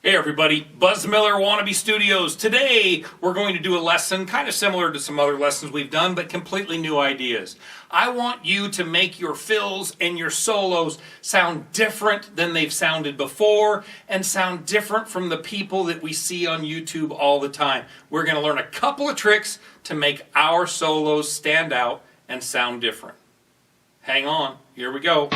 Hey everybody, Buzz Miller Wannabe Studios. Today we're going to do a lesson kind of similar to some other lessons we've done, but completely new ideas. I want you to make your fills and your solos sound different than they've sounded before and sound different from the people that we see on YouTube all the time. We're going to learn a couple of tricks to make our solos stand out and sound different. Hang on, here we go.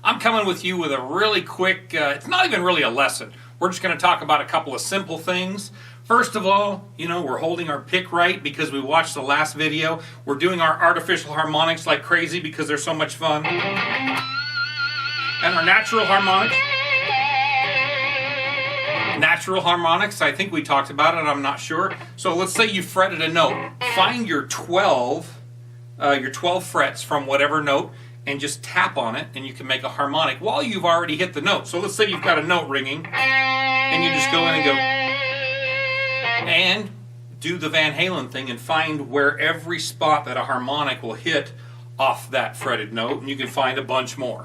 I'm coming with you with a really quick, it's not even really a lesson. We're just going to talk about a couple of simple things. First of all, we're holding our pick right because we watched the last video. We're doing our artificial harmonics like crazy because they're so much fun. And our natural harmonics, I think we talked about it, I'm not sure. So let's say you fretted a note. Find your 12 frets from whatever note, and just tap on it, and you can make a harmonic while you've already hit the note. So let's say you've got a note ringing, and you just go in and go, and do the Van Halen thing and find where every spot that a harmonic will hit off that fretted note, and you can find a bunch more.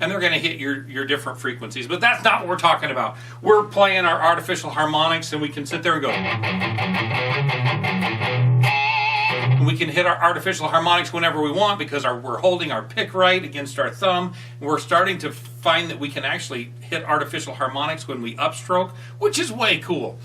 And they're going to hit your different frequencies. But that's not what we're talking about. We're playing our artificial harmonics, and we can sit there and go. And we can hit our artificial harmonics whenever we want because we're holding our pick right against our thumb. And we're starting to find that we can actually hit artificial harmonics when we upstroke, which is way cool.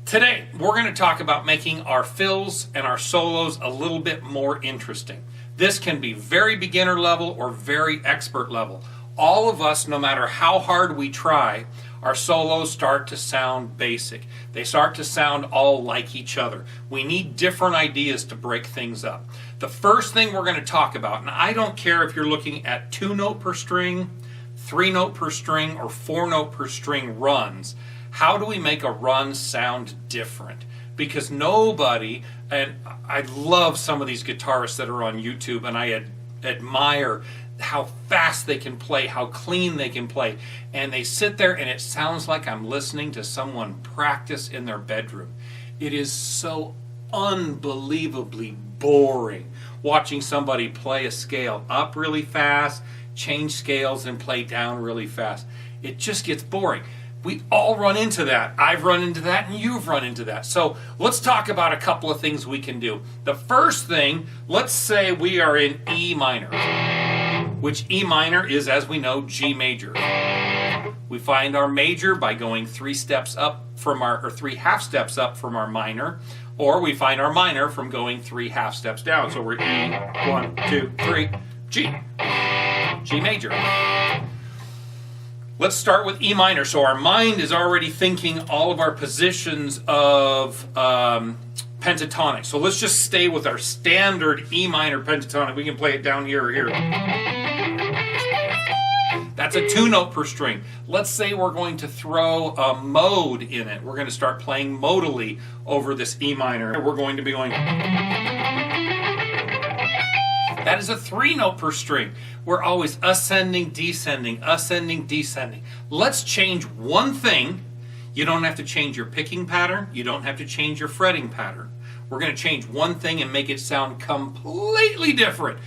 Today, we're going to talk about making our fills and our solos a little bit more interesting. This can be very beginner level or very expert level. All of us, no matter how hard we try, our solos start to sound basic. They start to sound all like each other. We need different ideas to break things up. The first thing we're going to talk about, and I don't care if you're looking at 2-note per string, 3-note per string, or 4-note per string runs, how do we make a run sound different? Because nobody, and I love some of these guitarists that are on YouTube, and I admire how fast they can play, how clean they can play. And they sit there and it sounds like I'm listening to someone practice in their bedroom. It is so unbelievably boring watching somebody play a scale up really fast, change scales, and play down really fast. It just gets boring. We all run into that. I've run into that, and you've run into that. So let's talk about a couple of things we can do. The first thing, let's say we are in E minor, which E minor is, as we know, G major. We find our major by going 3 steps up from or 3 half steps up from our minor, or we find our minor from going 3 half steps down. So we're E, 1, 2, 3, G, G major. Let's start with E minor. So our mind is already thinking all of our positions of pentatonic. So let's just stay with our standard E minor pentatonic. We can play it down here or here. That's a 2-note per string. Let's say we're going to throw a mode in it. We're going to start playing modally over this E minor. We're going to be going... That is a 3-note per string. We're always ascending, descending, ascending, descending. Let's change one thing. You don't have to change your picking pattern. You don't have to change your fretting pattern. We're going to change one thing and make it sound completely different.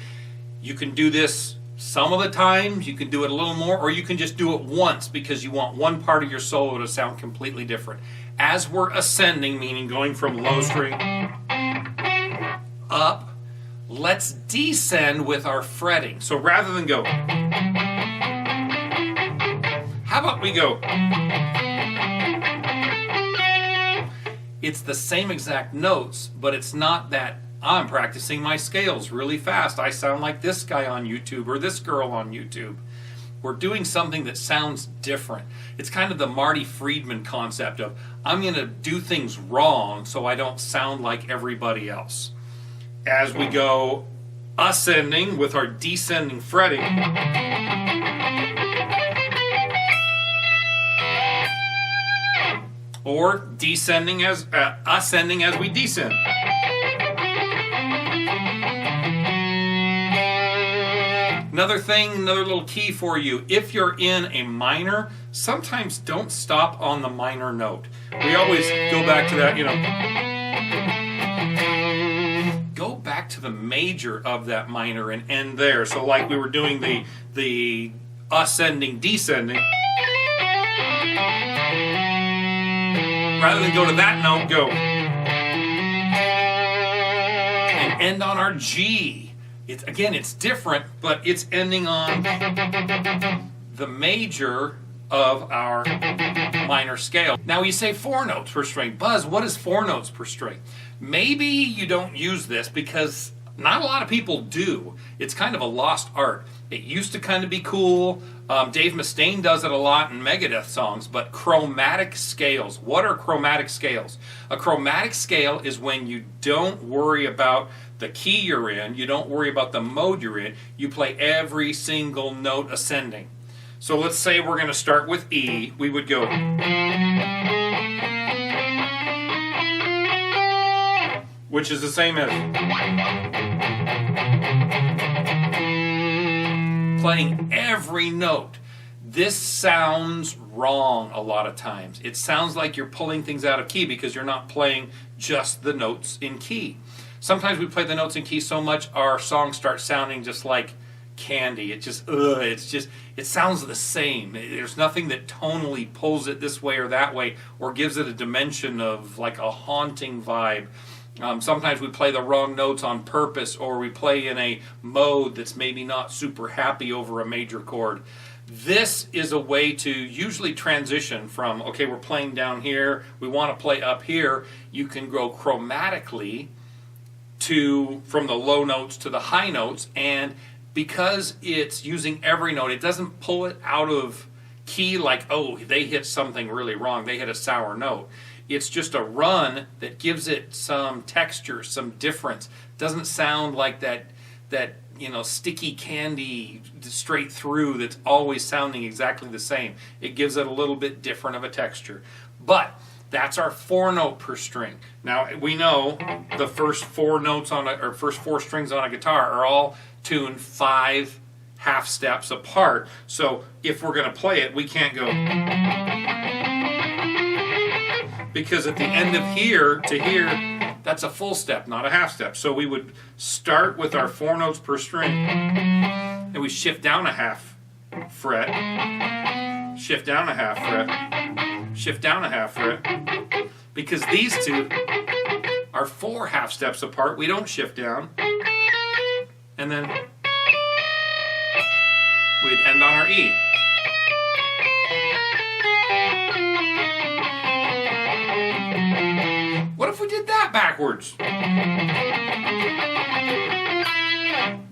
You can do this some of the times. You can do it a little more, or you can just do it once because you want one part of your solo to sound completely different. As we're ascending, meaning going from low string up, let's descend with our fretting. So rather than go, how about we go? It's the same exact notes, but it's not that I'm practicing my scales really fast. I sound like this guy on YouTube or this girl on YouTube. We're doing something that sounds different. It's kind of the Marty Friedman concept of I'm going to do things wrong so I don't sound like everybody else. As we go ascending with our descending fretting, or descending as ascending as we descend. Another thing, another little key for you, if you're in a minor, sometimes don't stop on the minor note. We always go back to that, go back to the major of that minor and end there. So like we were doing the ascending, descending, rather than go to that note, go and end on our G. It's different, but it's ending on the major of our minor scale. Now you say 4 notes per string. Buzz, what is 4 notes per string? Maybe you don't use this because not a lot of people do. It's kind of a lost art. It used to kind of be cool. Dave Mustaine does it a lot in Megadeth songs, but chromatic scales. What are chromatic scales? A chromatic scale is when you don't worry about the key you're in, you don't worry about the mode you're in, you play every single note ascending. So let's say we're going to start with E, we would go, which is the same as playing every note. This sounds wrong a lot of times. It sounds like you're pulling things out of key because you're not playing just the notes in key. Sometimes we play the notes in key so much our songs start sounding just like candy. It sounds the same. There's nothing that tonally pulls it this way or that way or gives it a dimension of like a haunting vibe. Sometimes we play the wrong notes on purpose, or we play in a mode that's maybe not super happy over a major chord. This is a way to usually transition from, okay, we're playing down here, we want to play up here. You can go chromatically from the low notes to the high notes, and because it's using every note, it doesn't pull it out of key like, oh, they hit something really wrong, they hit a sour note. It's just a run that gives it some texture, some difference. Doesn't sound like that sticky candy straight through that's always sounding exactly the same. It gives it a little bit different of a texture. But that's our 4 note per string. Now we know the first 4 notes first 4 strings on a guitar are all tuned 5 half steps apart. So if we're going to play it, we can't go, because at the end of here to here, that's a full step, not a half step. So we would start with our 4 notes per string, and we shift down a half fret, shift down a half fret, shift down a half fret, because these two are 4 half steps apart. We don't shift down, and then we'd end on our E. What if we did that backwards?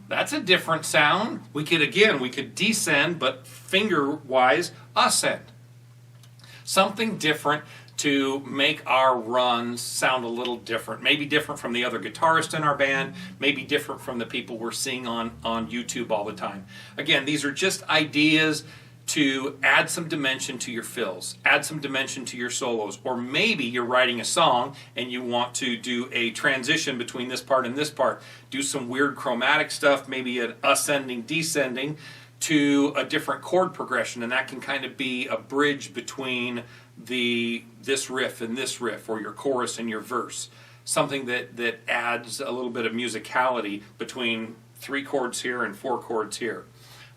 That's a different sound. We could descend, but finger-wise, ascend. Something different to make our runs sound a little different. Maybe different from the other guitarists in our band, maybe different from the people we're seeing on YouTube all the time. Again, these are just ideas to add some dimension to your fills, add some dimension to your solos, or maybe you're writing a song and you want to do a transition between this part and this part, do some weird chromatic stuff, maybe an ascending, descending to a different chord progression, and that can kind of be a bridge between this riff and this riff, or your chorus and your verse, something that adds a little bit of musicality between 3 chords here and 4 chords here.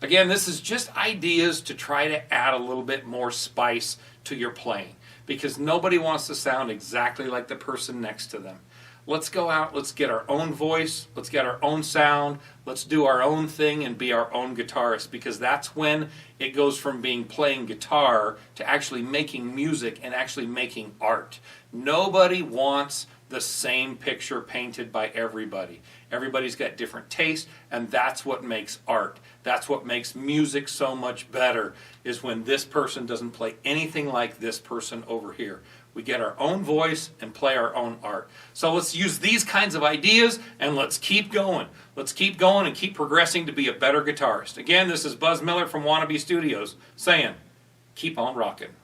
Again, this is just ideas to try to add a little bit more spice to your playing, because nobody wants to sound exactly like the person next to them. Let's go out, let's get our own voice, let's get our own sound, let's do our own thing and be our own guitarist, because that's when it goes from being playing guitar to actually making music and actually making art. Nobody wants the same picture painted by everybody. Everybody's got different tastes, and that's what makes art. That's what makes music so much better, is when this person doesn't play anything like this person over here. We get our own voice and play our own art. So let's use these kinds of ideas, and let's keep going. Let's keep going and keep progressing to be a better guitarist. Again, this is Buzz Miller from Wannabe Studios saying, keep on rocking.